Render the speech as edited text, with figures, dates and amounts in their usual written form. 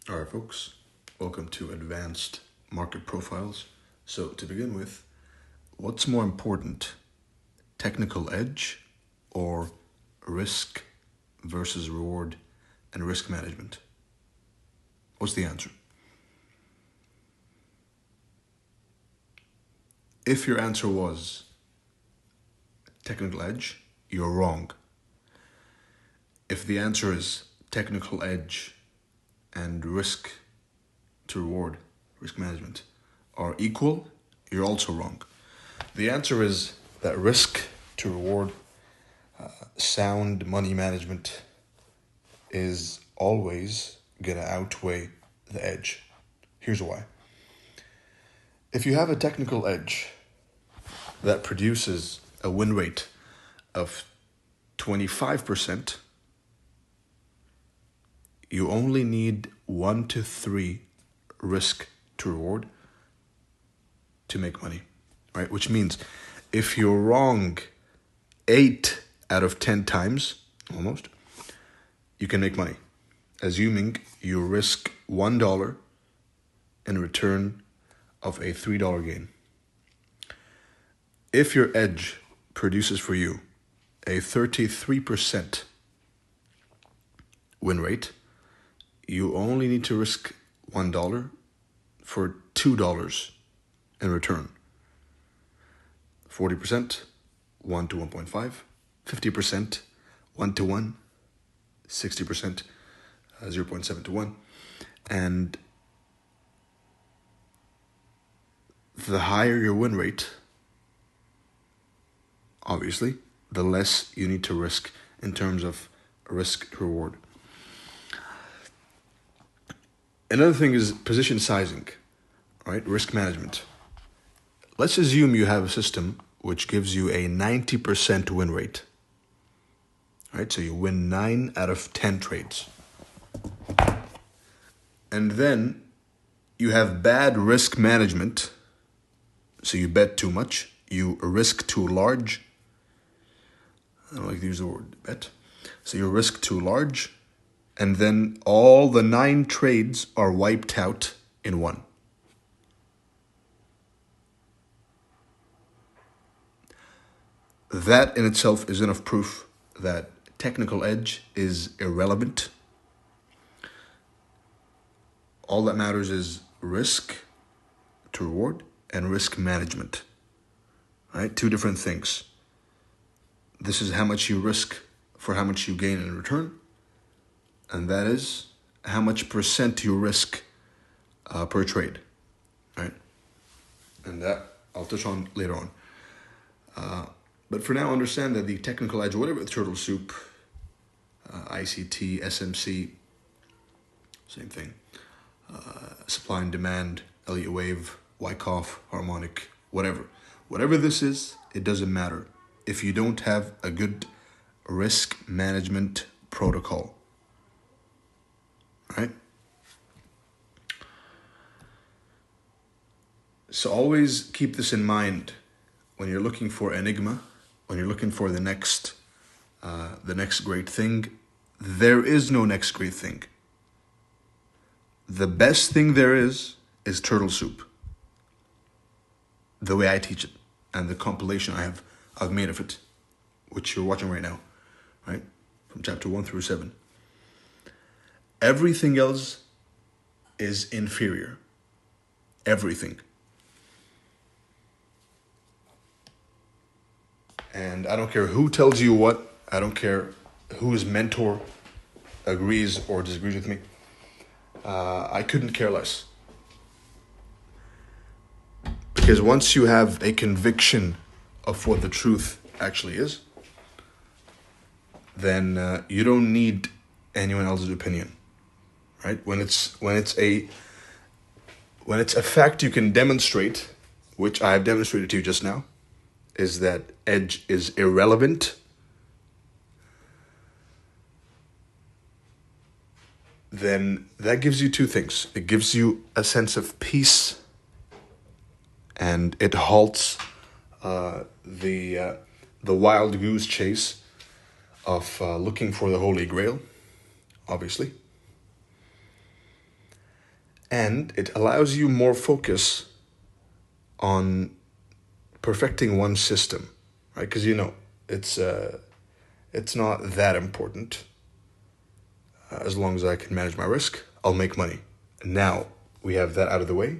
All right, folks, welcome to Advanced Market Profiles. So, to begin with, what's more important, technical edge or risk versus reward and risk management? What's the answer? If your answer was technical edge, you're wrong. If the answer is technical edge and risk to reward, risk management, are equal, you're also wrong. The answer is that risk to reward, sound money management is always going to outweigh the edge. Here's why. If you have a technical edge that produces a win rate of 25%, you only need 1 to 3 risk to reward to make money, right? Which means if you're wrong 8 out of 10 times, almost, you can make money, assuming you risk $1 in return of a $3 gain. If your edge produces for you a 33% win rate, you only need to risk $1 for $2 in return. 40%, 1 to 1.5, 50%, 1 to 1, 60%, 0.7 to 1. And the higher your win rate, obviously, the less you need to risk in terms of risk reward. Another thing is position sizing, right? Risk management. Let's assume you have a system which gives you a 90% win rate, right? So you win 9 out of 10 trades. And then you have bad risk management. So you bet too much, you risk too large. I don't like to use the word bet. So you risk too large, and then all the 9 trades are wiped out in one. That in itself is enough proof that technical edge is irrelevant. All that matters is risk to reward and risk management, right? 2 different things. This is how much you risk for how much you gain in return, and that is how much percent you risk per trade, right? And that I'll touch on later on. But for now, understand that the technical edge, whatever the Turtle Soup, ICT, SMC, same thing, supply and demand, Elliott Wave, Wyckoff, harmonic, whatever this is, it doesn't matter if you don't have a good risk management protocol, right? So always keep this in mind when you're looking for enigma, when you're looking for the next great thing. There is no next great thing. The best thing there is Turtle Soup, the way I teach it, and the compilation I've made of it, which you're watching right now, right? From chapter 1 through 7. Everything else is inferior. Everything. And I don't care who tells you what. I don't care whose mentor agrees or disagrees with me. I couldn't care less. Because once you have a conviction of what the truth actually is, then you don't need anyone else's opinion, right? When it's a fact you can demonstrate, which I have demonstrated to you just now, is that edge is irrelevant, then that gives you 2 things. It gives you a sense of peace, and it halts the wild goose chase of looking for the Holy Grail, obviously. and it allows you more focus on perfecting one system, right? Because it's not that important. As long as I can manage my risk, I'll make money. Now we have that out of the way.